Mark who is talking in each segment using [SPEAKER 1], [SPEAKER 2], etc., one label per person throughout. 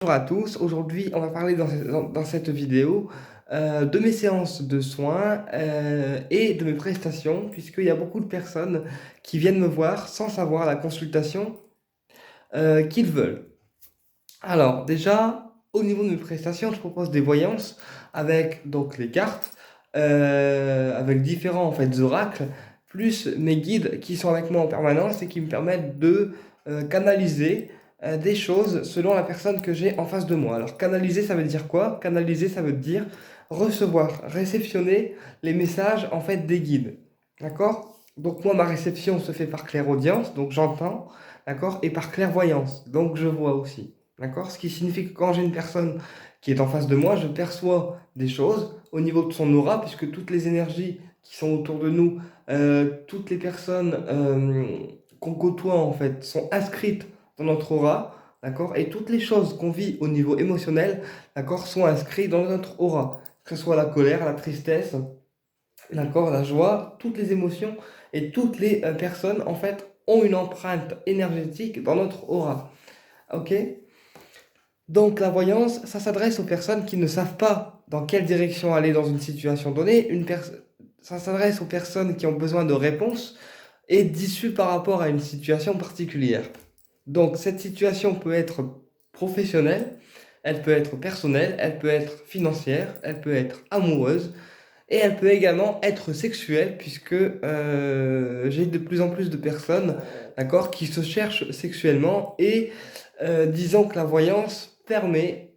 [SPEAKER 1] Bonjour à tous, aujourd'hui on va parler dans cette vidéo de mes séances de soins et de mes prestations, puisqu'il y a beaucoup de personnes qui viennent me voir sans savoir la consultation qu'ils veulent. Alors déjà, au niveau de mes prestations, je propose des voyances avec donc les cartes, avec différents en fait oracles, plus mes guides qui sont avec moi en permanence et qui me permettent de canaliser des choses selon la personne que j'ai en face de moi. Alors canaliser, ça veut dire quoi? Canaliser, ça veut dire recevoir, réceptionner les messages en fait des guides. D'accord? Donc moi, ma réception se fait par clairaudience, donc j'entends, d'accord? Et par clairvoyance, donc je vois aussi. D'accord? Ce qui signifie que quand j'ai une personne qui est en face de moi, je perçois des choses au niveau de son aura, puisque toutes les énergies qui sont autour de nous, toutes les personnes qu'on côtoie en fait, sont inscrites dans notre aura, d'accord? Et toutes les choses qu'on vit au niveau émotionnel, d'accord, sont inscrites dans notre aura, que ce soit la colère, la tristesse, d'accord, la joie, toutes les émotions et toutes les personnes en fait ont une empreinte énergétique dans notre aura. Ok? Donc la voyance, ça s'adresse aux personnes qui ne savent pas dans quelle direction aller dans une situation donnée. Ça s'adresse aux personnes qui ont besoin de réponses et d'issues par rapport à une situation particulière. Donc cette situation peut être professionnelle, elle peut être personnelle, elle peut être financière, elle peut être amoureuse et elle peut également être sexuelle puisque j'ai de plus en plus de personnes, d'accord, qui se cherchent sexuellement et disons que la voyance permet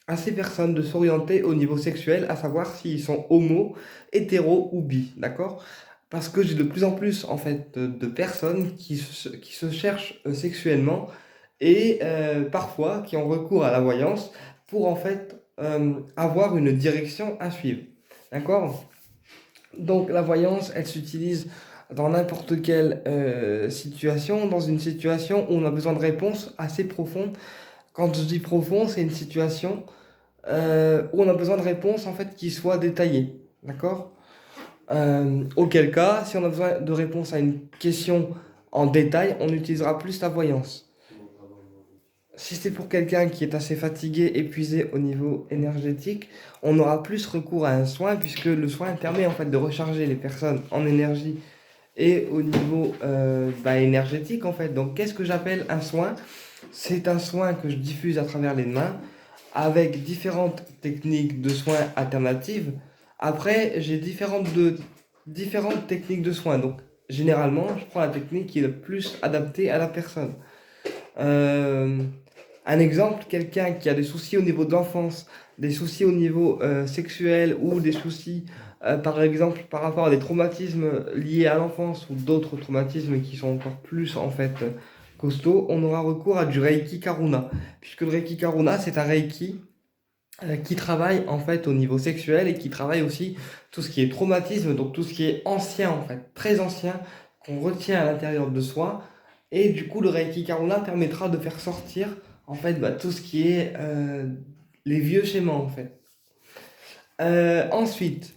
[SPEAKER 1] à ces personnes de s'orienter au niveau sexuel, à savoir s'ils sont homo, hétéro ou bi, d'accord? Parce que j'ai de plus en plus en fait de personnes qui se cherchent sexuellement et parfois qui ont recours à la voyance pour en fait avoir une direction à suivre, d'accord? Donc la voyance, elle s'utilise dans n'importe quelle situation, dans une situation où on a besoin de réponses assez profondes. Quand je dis profond, c'est une situation où on a besoin de réponses en fait qui soient détaillées, d'accord? Auquel cas, si on a besoin de réponses à une question en détail, on utilisera plus la voyance. Si c'est pour quelqu'un qui est assez fatigué, épuisé au niveau énergétique, on aura plus recours à un soin puisque le soin permet en fait de recharger les personnes en énergie et au niveau énergétique en fait. Donc qu'est-ce que j'appelle un soin? C'est un soin que je diffuse à travers les mains avec différentes techniques de soins alternatives. Après, j'ai différentes techniques de soins. Donc généralement, je prends la technique qui est le plus adaptée à la personne. Euh, un exemple, quelqu'un qui a des soucis au niveau de l'enfance, des soucis au niveau sexuel ou des soucis, par exemple, par rapport à des traumatismes liés à l'enfance ou d'autres traumatismes qui sont encore plus en fait costauds, on aura recours à du Reiki Karuna. Puisque le Reiki Karuna, c'est un Reiki qui travaille en fait au niveau sexuel et qui travaille aussi tout ce qui est traumatisme, donc tout ce qui est ancien en fait, très ancien, qu'on retient à l'intérieur de soi. Et du coup, le Reiki Karuna permettra de faire sortir en fait tout ce qui est les vieux schémas en fait. Ensuite,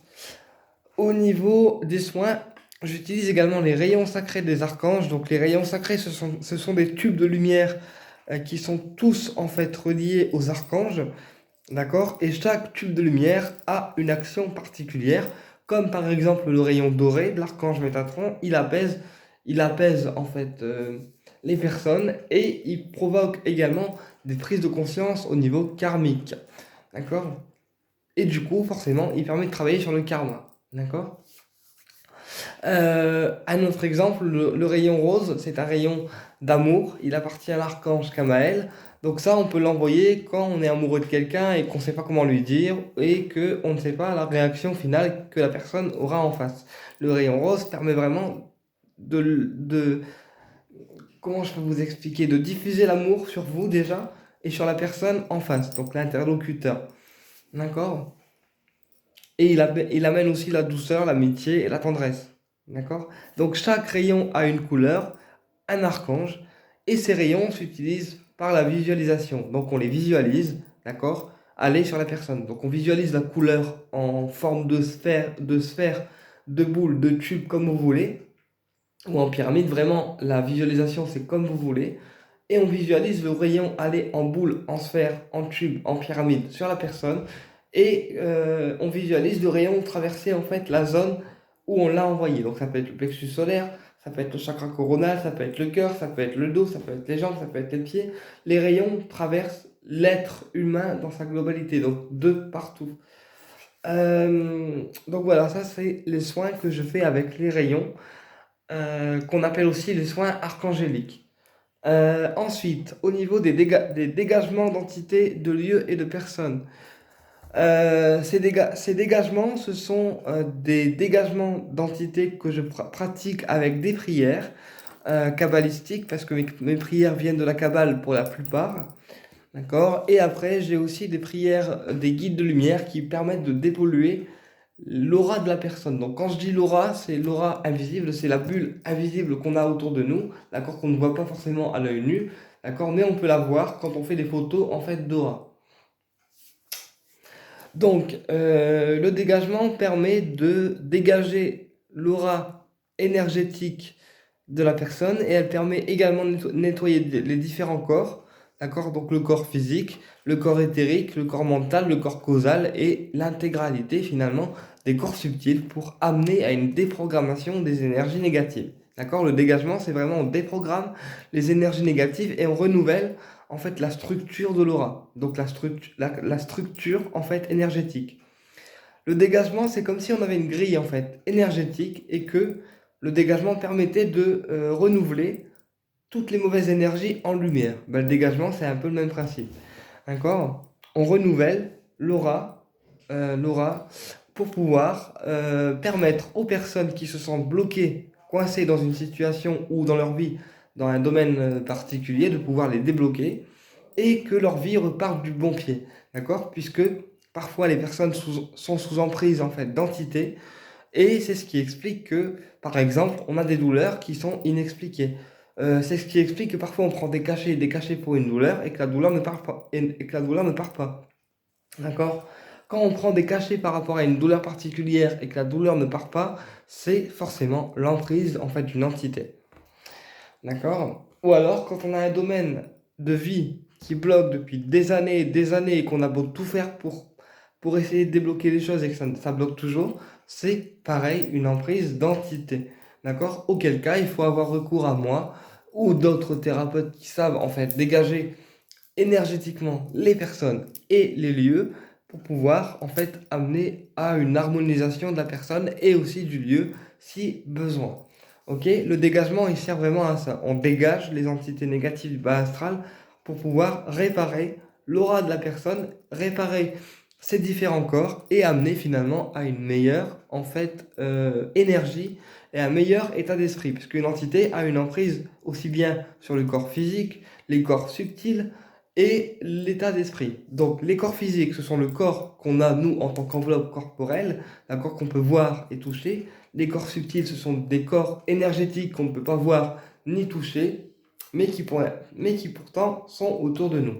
[SPEAKER 1] au niveau des soins, j'utilise également les rayons sacrés des archanges. Donc les rayons sacrés, ce sont des tubes de lumière qui sont tous en fait reliés aux archanges. D'accord? Et chaque tube de lumière a une action particulière, comme par exemple le rayon doré de l'archange Métatron, il apaise en fait les personnes et il provoque également des prises de conscience au niveau karmique. D'accord? Et du coup, forcément, il permet de travailler sur le karma. D'accord? Un autre exemple, le rayon rose, c'est un rayon d'amour. Il appartient à l'archange Kamaël. Donc ça, on peut l'envoyer quand on est amoureux de quelqu'un et qu'on ne sait pas comment lui dire et qu'on ne sait pas la réaction finale que la personne aura en face. Le rayon rose permet vraiment de comment je peux vous expliquer, de diffuser l'amour sur vous déjà et sur la personne en face, donc l'interlocuteur. D'accord? Et il amène aussi la douceur, l'amitié et la tendresse. D'accord? Donc chaque rayon a une couleur, un archange, et ces rayons s'utilisent par la visualisation. Donc on les visualise, d'accord? Aller sur la personne. Donc on visualise la couleur en forme de sphère, de boule, de tube, comme vous voulez, ou en pyramide. Vraiment, la visualisation, c'est comme vous voulez. et on visualise le rayon aller en boule, en sphère, en tube, en pyramide sur la personne, et on visualise le rayon traverser en fait la zone où on l'a envoyé. Donc ça peut être le plexus solaire, ça peut être le chakra coronal, ça peut être le cœur, ça peut être le dos, ça peut être les jambes, ça peut être les pieds. Les rayons traversent l'être humain dans sa globalité, donc de partout. Donc voilà, ça c'est les soins que je fais avec les rayons, qu'on appelle aussi les soins archangéliques. Ensuite, au niveau des dégagements d'entités, de lieux et de personnes, ces dégagements, ce sont des dégagements d'entités que je pratique avec des prières kabbalistiques, parce que mes prières viennent de la Kabbale pour la plupart. D'accord? Et après, j'ai aussi des prières des guides de lumière qui permettent de dépolluer l'aura de la personne. Donc quand je dis l'aura, c'est l'aura invisible, c'est la bulle invisible qu'on a autour de nous, d'accord, qu'on ne voit pas forcément à l'œil nu, d'accord, mais on peut la voir quand on fait des photos en fait d'aura. Donc le dégagement permet de dégager l'aura énergétique de la personne et elle permet également de nettoyer les différents corps, d'accord, donc le corps physique, le corps éthérique, le corps mental, le corps causal et l'intégralité finalement des corps subtils pour amener à une déprogrammation des énergies négatives. D'accord? Le dégagement, c'est vraiment on déprogramme les énergies négatives et on renouvelle en fait la structure de l'aura, donc la structure en fait énergétique. Le dégagement, c'est comme si on avait une grille en fait énergétique et que le dégagement permettait de renouveler toutes les mauvaises énergies en lumière. Ben, le dégagement, c'est un peu le même principe. D'accord? On renouvelle l'aura pour pouvoir permettre aux personnes qui se sentent bloquées, coincées dans une situation ou dans leur vie, dans un domaine particulier, de pouvoir les débloquer et que leur vie reparte du bon pied. D'accord? Puisque parfois les personnes sont sous emprise en fait d'entités et c'est ce qui explique que, par exemple, on a des douleurs qui sont inexpliquées. C'est ce qui explique que parfois on prend des cachets pour une douleur et que la douleur ne part pas. Et que la douleur ne part pas. D'accord? Quand on prend des cachets par rapport à une douleur particulière et que la douleur ne part pas, c'est forcément l'emprise en fait d'une entité. D'accord? Ou alors quand on a un domaine de vie qui bloque depuis des années et qu'on a beau tout faire pour essayer de débloquer les choses et que ça bloque toujours, c'est pareil une emprise d'entité. D'accord? Auquel cas il faut avoir recours à moi ou d'autres thérapeutes qui savent en fait dégager énergétiquement les personnes et les lieux pour pouvoir en fait amener à une harmonisation de la personne et aussi du lieu si besoin. Ok, le dégagement il sert vraiment à ça. On dégage les entités négatives du bas astral pour pouvoir réparer l'aura de la personne, réparer ses différents corps et amener finalement à une meilleure en fait énergie et un meilleur état d'esprit, puisque une entité a une emprise aussi bien sur le corps physique, les corps subtils et l'état d'esprit. Donc les corps physiques, ce sont le corps qu'on a nous en tant qu'enveloppe corporelle, d'accord, qu'on peut voir et toucher. Les corps subtils, ce sont des corps énergétiques qu'on ne peut pas voir ni toucher, mais qui pourtant sont autour de nous.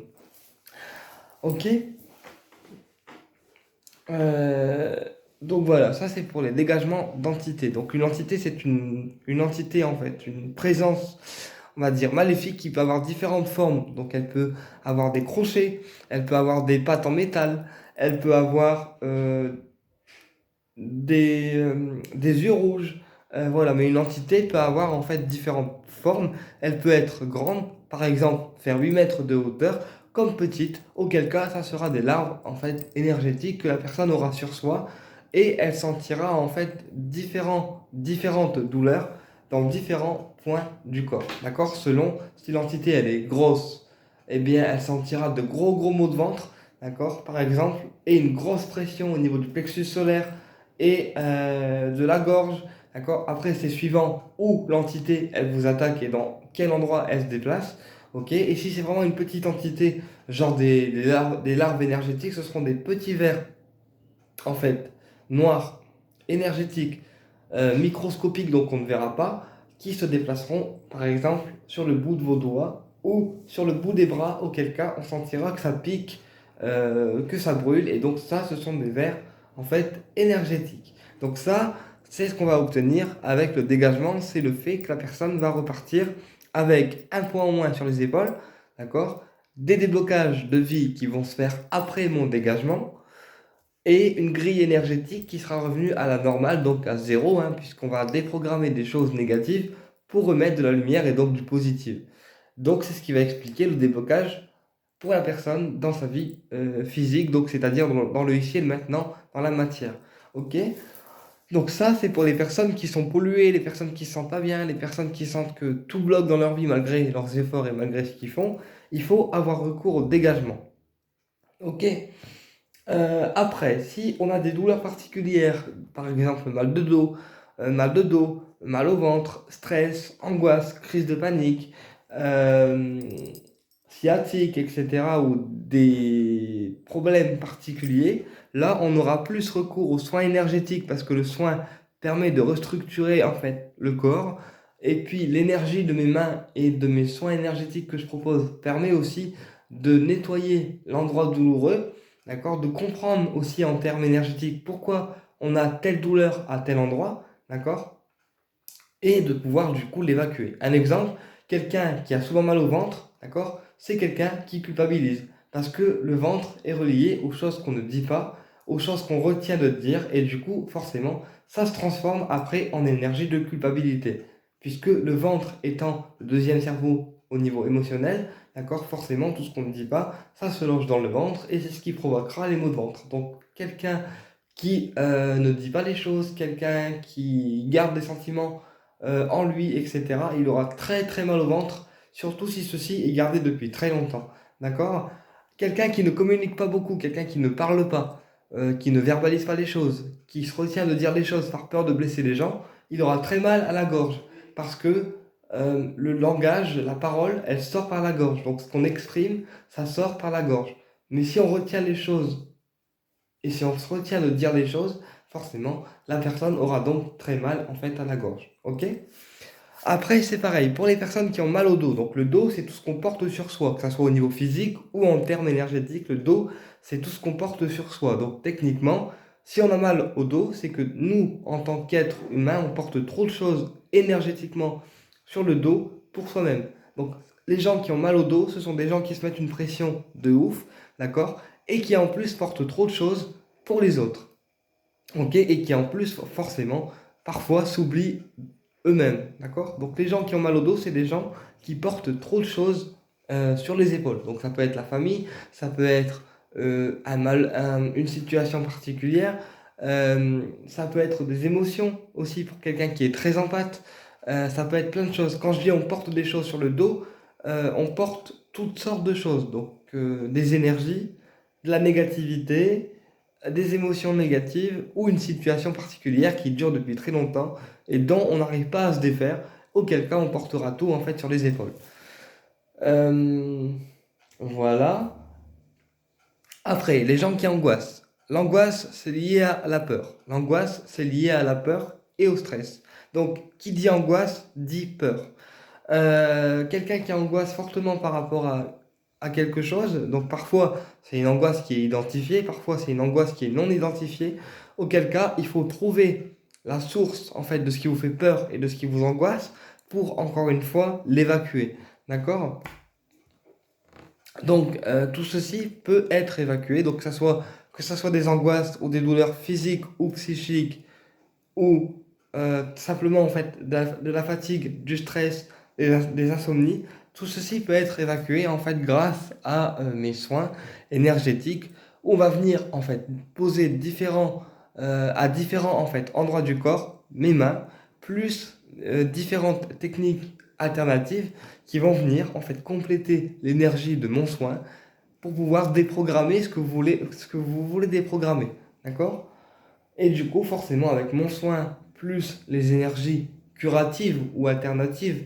[SPEAKER 1] Ok. Donc voilà, ça c'est pour les dégagements d'entités. Donc une entité, c'est une entité en fait, une présence, on va dire, maléfique qui peut avoir différentes formes. Donc elle peut avoir des crochets, elle peut avoir des pattes en métal, elle peut avoir des yeux rouges. Voilà, mais une entité peut avoir en fait différentes formes. Elle peut être grande, par exemple faire 8 mètres de hauteur, comme petite, auquel cas ça sera des larves en fait énergétiques que la personne aura sur soi et elle sentira en fait différentes douleurs dans différents points du corps. D'accord? Selon si l'entité elle est grosse, eh bien elle sentira de gros maux de ventre, d'accord? Par exemple, et une grosse pression au niveau du plexus solaire et de la gorge. D'accord? Après, c'est suivant où l'entité elle vous attaque et dans quel endroit elle se déplace. Ok? Et si c'est vraiment une petite entité, genre des larves énergétiques, ce seront des petits vers en fait noirs, énergétiques, microscopiques, donc on ne verra pas, qui se déplaceront par exemple sur le bout de vos doigts ou sur le bout des bras, auquel cas on sentira que ça pique, que ça brûle, et donc ça, ce sont des vers en fait énergétiques. Donc ça, c'est ce qu'on va obtenir avec le dégagement, c'est le fait que la personne va repartir avec un point en moins sur les épaules, d'accord? Des déblocages de vie qui vont se faire après mon dégagement et une grille énergétique qui sera revenue à la normale, donc à zéro, hein, puisqu'on va déprogrammer des choses négatives pour remettre de la lumière et donc du positif. Donc c'est ce qui va expliquer le déblocage pour la personne dans sa vie physique, donc c'est-à-dire dans le ici et le maintenant, dans la matière. Ok? Donc ça, c'est pour les personnes qui sont polluées, les personnes qui se sentent pas bien, les personnes qui sentent que tout bloque dans leur vie malgré leurs efforts et malgré ce qu'ils font. Il faut avoir recours au dégagement. Ok? Après, si on a des douleurs particulières, par exemple mal de dos, mal au ventre, stress, angoisse, crise de panique, euh, sciatique, etc., ou des problèmes particuliers, là, on aura plus recours aux soins énergétiques parce que le soin permet de restructurer en fait le corps. Et puis l'énergie de mes mains et de mes soins énergétiques que je propose permet aussi de nettoyer l'endroit douloureux, d'accord, de comprendre aussi en termes énergétiques pourquoi on a telle douleur à tel endroit, d'accord, et de pouvoir du coup l'évacuer. Un exemple, quelqu'un qui a souvent mal au ventre, d'accord, c'est quelqu'un qui culpabilise. Parce que le ventre est relié aux choses qu'on ne dit pas, aux choses qu'on retient de dire, et du coup, forcément, ça se transforme après en énergie de culpabilité. Puisque le ventre étant le deuxième cerveau au niveau émotionnel, d'accord, forcément, tout ce qu'on ne dit pas, ça se loge dans le ventre, et c'est ce qui provoquera les maux de ventre. Donc, quelqu'un qui ne dit pas les choses, quelqu'un qui garde des sentiments en lui, etc., il aura très très mal au ventre, surtout si ceci est gardé depuis très longtemps. D'accord? Quelqu'un qui ne communique pas beaucoup, quelqu'un qui ne parle pas, qui ne verbalise pas les choses, qui se retient de dire les choses par peur de blesser les gens, il aura très mal à la gorge. Parce que le langage, la parole, elle sort par la gorge. Donc ce qu'on exprime, ça sort par la gorge. Mais si on retient les choses et si on se retient de dire les choses, forcément, la personne aura donc très mal en fait à la gorge. Ok? Après, c'est pareil, pour les personnes qui ont mal au dos, donc le dos, c'est tout ce qu'on porte sur soi, que ce soit au niveau physique ou en termes énergétiques, le dos, c'est tout ce qu'on porte sur soi. Donc techniquement, si on a mal au dos, c'est que nous, en tant qu'être humain, on porte trop de choses énergétiquement sur le dos pour soi-même. Donc les gens qui ont mal au dos, ce sont des gens qui se mettent une pression de ouf, d'accord? Et qui en plus portent trop de choses pour les autres. Ok? Et qui en plus, forcément, parfois s'oublient eux-mêmes, d'accord? Donc les gens qui ont mal au dos, c'est des gens qui portent trop de choses sur les épaules. Donc ça peut être la famille, ça peut être une situation particulière, ça peut être des émotions aussi pour quelqu'un qui est très empathe, ça peut être plein de choses. Quand je dis on porte des choses sur le dos, on porte toutes sortes de choses, donc des énergies, de la négativité, des émotions négatives ou une situation particulière qui dure depuis très longtemps et dont on n'arrive pas à se défaire, auquel cas on portera tout en fait sur les épaules. Euh, voilà. Après, les gens qui angoissent. L'angoisse, c'est lié à la peur. L'angoisse, c'est lié à la peur et au stress. Donc, qui dit angoisse, dit peur. Quelqu'un qui angoisse fortement par rapport à quelque chose, donc parfois c'est une angoisse qui est identifiée, parfois c'est une angoisse qui est non identifiée, auquel cas il faut trouver la source en fait de ce qui vous fait peur et de ce qui vous angoisse pour encore une fois l'évacuer. D'accord? Donc tout ceci peut être évacué, donc que ça soit des angoisses ou des douleurs physiques ou psychiques ou simplement en fait de la fatigue, du stress, des insomnies, tout ceci peut être évacué en fait grâce à mes soins énergétiques où on va venir en fait poser à différents en fait endroits du corps mes mains plus différentes techniques alternatives qui vont venir en fait compléter l'énergie de mon soin pour pouvoir déprogrammer ce que vous voulez déprogrammer, d'accord? Et du coup, forcément, avec mon soin plus les énergies curatives ou alternatives,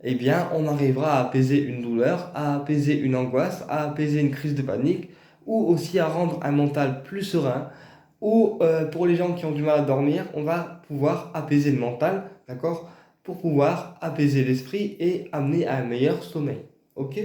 [SPEAKER 1] eh bien, on arrivera à apaiser une douleur, à apaiser une angoisse, à apaiser une crise de panique, ou aussi à rendre un mental plus serein, ou pour les gens qui ont du mal à dormir, on va pouvoir apaiser le mental, d'accord? Pour pouvoir apaiser l'esprit et amener à un meilleur sommeil. Ok?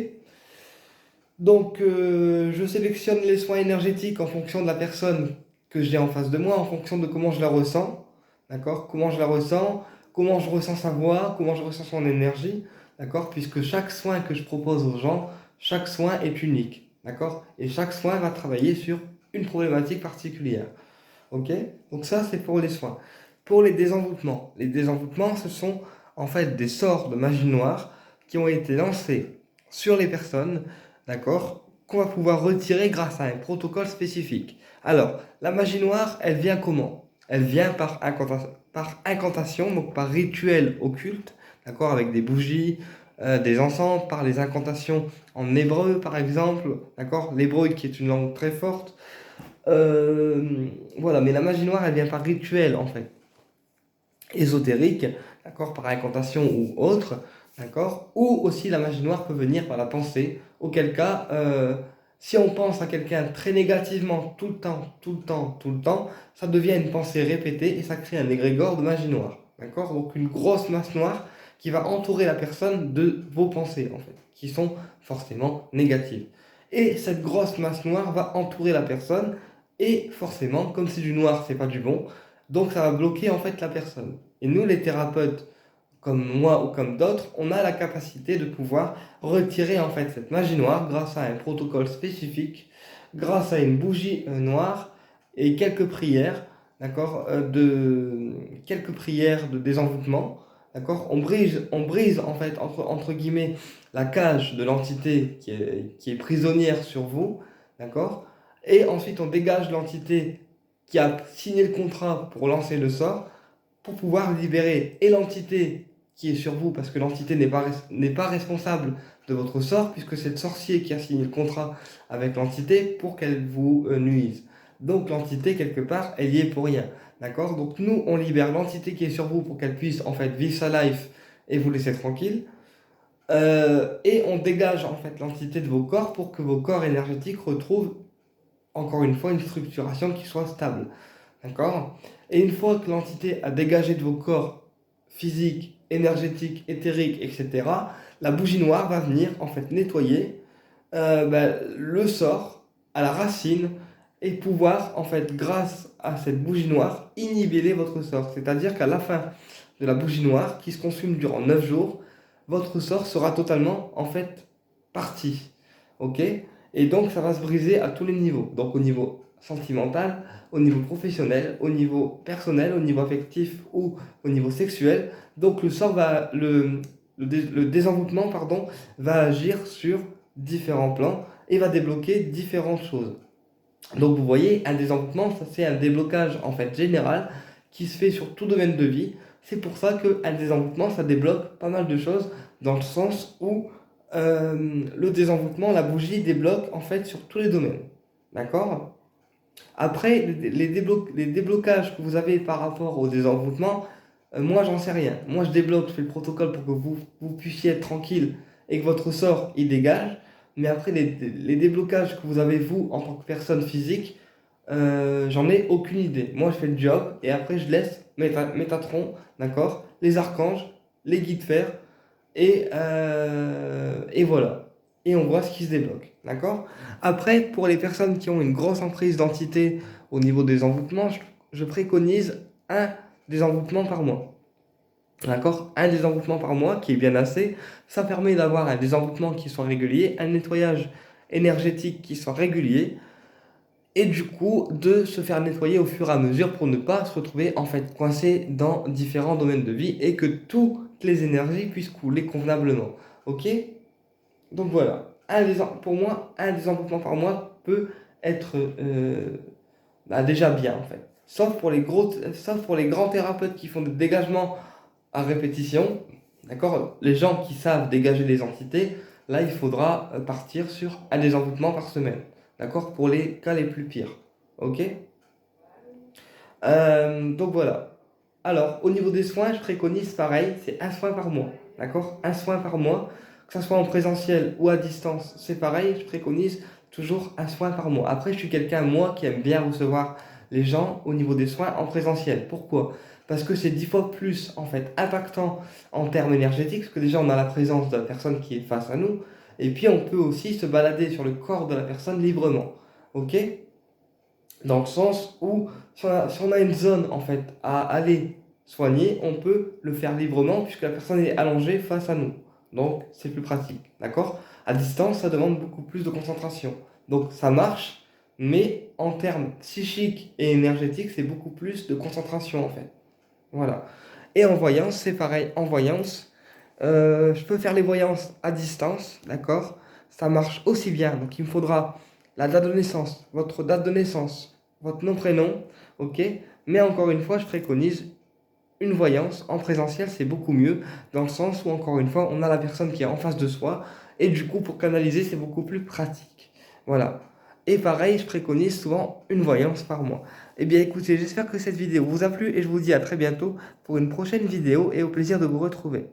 [SPEAKER 1] Donc, je sélectionne les soins énergétiques en fonction de la personne que j'ai en face de moi, en fonction de comment je la ressens, d'accord? Comment je la ressens, comment je ressens sa voix, comment je ressens son énergie. d'accord? Puisque chaque soin que je propose aux gens, chaque soin est unique, d'accord? Et chaque soin va travailler sur une problématique particulière, ok? Donc ça, c'est pour les soins. Pour les désenvoûtements, ce sont en fait des sorts de magie noire qui ont été lancés sur les personnes, d'accord? Qu'on va pouvoir retirer grâce à un protocole spécifique. Alors, la magie noire, elle vient comment? Elle vient par incantation, donc par rituel occulte, d'accord? Avec des bougies, des encens, par les incantations en hébreu, par exemple, d'accord? L'hébreu qui est une langue très forte. Voilà, mais la magie noire, elle vient par rituel, en fait, ésotérique, d'accord, par incantation ou autre, d'accord, ou aussi la magie noire peut venir par la pensée, auquel cas, si on pense à quelqu'un très négativement tout le temps, tout le temps, tout le temps, ça devient une pensée répétée et ça crée un égrégore de magie noire, d'accord, donc une grosse masse noire qui va entourer la personne de vos pensées, en fait, qui sont forcément négatives. Et cette grosse masse noire va entourer la personne et forcément, comme c'est du noir, c'est pas du bon, donc ça va bloquer en fait la personne. Et nous, les thérapeutes, comme moi ou comme d'autres, on a la capacité de pouvoir retirer en fait cette magie noire grâce à un protocole spécifique, grâce à une bougie noire et quelques prières, d'accord, quelques prières de désenvoûtement, d'accord. On brise en fait entre guillemets la cage de l'entité qui est prisonnière sur vous, d'accord. Et ensuite on dégage l'entité qui a signé le contrat pour lancer le sort, pour pouvoir libérer et l'entité qui est sur vous, parce que l'entité n'est pas responsable de votre sort, puisque c'est le sorcier qui a signé le contrat avec l'entité pour qu'elle vous nuise. Donc l'entité, quelque part, elle y est pour rien. D'accord? Donc nous, on libère l'entité qui est sur vous pour qu'elle puisse en fait vivre sa life et vous laisser tranquille. Et on dégage en fait l'entité de vos corps pour que vos corps énergétiques retrouvent encore une fois une structuration qui soit stable. D'accord? Et une fois que l'entité a dégagé de vos corps physiques, énergétiques, éthériques, etc., la bougie noire va venir en fait nettoyer le sort à la racine et pouvoir en fait grâce à cette bougie noire inhiber votre sort. C'est-à-dire qu'à la fin de la bougie noire qui se consume durant 9 jours, votre sort sera totalement en fait parti. Ok? Et donc ça va se briser à tous les niveaux. Donc au niveau sentimental, au niveau professionnel, au niveau personnel, au niveau affectif ou au niveau sexuel. Donc le désenvoûtement pardon, va agir sur différents plans et va débloquer différentes choses. Donc vous voyez, un désenvoûtement, ça c'est un déblocage en fait général qui se fait sur tout domaine de vie. C'est pour ça qu'un désenvoûtement, ça débloque pas mal de choses dans le sens où le désenvoûtement, la bougie débloque en fait sur tous les domaines. D'accord? Après, les déblocages que vous avez par rapport au désenvoûtement, moi j'en sais rien. Moi je débloque, je fais le protocole pour que vous puissiez être tranquille et que votre sort il dégage. Mais après, les déblocages que vous avez vous en tant que personne physique, j'en ai aucune idée. Moi je fais le job et après je laisse Métatron, d'accord, les archanges, les guides fer et voilà. Et on voit ce qui se débloque. D'accord? Après, pour les personnes qui ont une grosse emprise d'entité au niveau des envoûtements, je préconise un désenvoûtement par mois. D'accord? Un désenvoûtement par mois qui est bien assez. Ça permet d'avoir un désenvoûtement qui soit régulier, un nettoyage énergétique qui soit régulier et du coup de se faire nettoyer au fur et à mesure pour ne pas se retrouver en fait coincé dans différents domaines de vie et que toutes les énergies puissent couler convenablement. Ok? Donc voilà, pour moi, un désenvoûtement par mois peut être déjà bien en fait. Sauf pour les grands thérapeutes qui font des dégagements à répétition, d'accord? Les gens qui savent dégager des entités, là il faudra partir sur un désenvoûtement par semaine, d'accord? Pour les cas les plus pires, ok? Donc voilà. Alors, au niveau des soins, je préconise pareil, c'est un soin par mois, d'accord? Un soin par mois, que ce soit en présentiel ou à distance, c'est pareil, je préconise toujours un soin par mois. Après, je suis quelqu'un, moi, qui aime bien recevoir les gens au niveau des soins en présentiel. Pourquoi? Parce que c'est 10 fois plus, en fait, impactant en termes énergétiques, parce que déjà, on a la présence de la personne qui est face à nous, et puis on peut aussi se balader sur le corps de la personne librement, ok? Dans le sens où si on a une zone en fait à aller soigner, on peut le faire librement puisque la personne est allongée face à nous. donc c'est plus pratique, d'accord? À distance, ça demande beaucoup plus de concentration. Donc ça marche, mais en termes psychiques et énergétiques, c'est beaucoup plus de concentration en fait. Voilà. Et en voyance, c'est pareil. En voyance, je peux faire les voyances à distance, d'accord? Ça marche aussi bien. Donc il me faudra la date de naissance, votre date de naissance, votre nom, prénom, ok? Mais encore une fois, je préconise une voyance en présentiel, c'est beaucoup mieux, dans le sens où, encore une fois, on a la personne qui est en face de soi, et du coup, pour canaliser, c'est beaucoup plus pratique. Voilà. Et pareil, je préconise souvent une voyance par mois. Eh bien, écoutez, j'espère que cette vidéo vous a plu, et je vous dis à très bientôt pour une prochaine vidéo, et au plaisir de vous retrouver.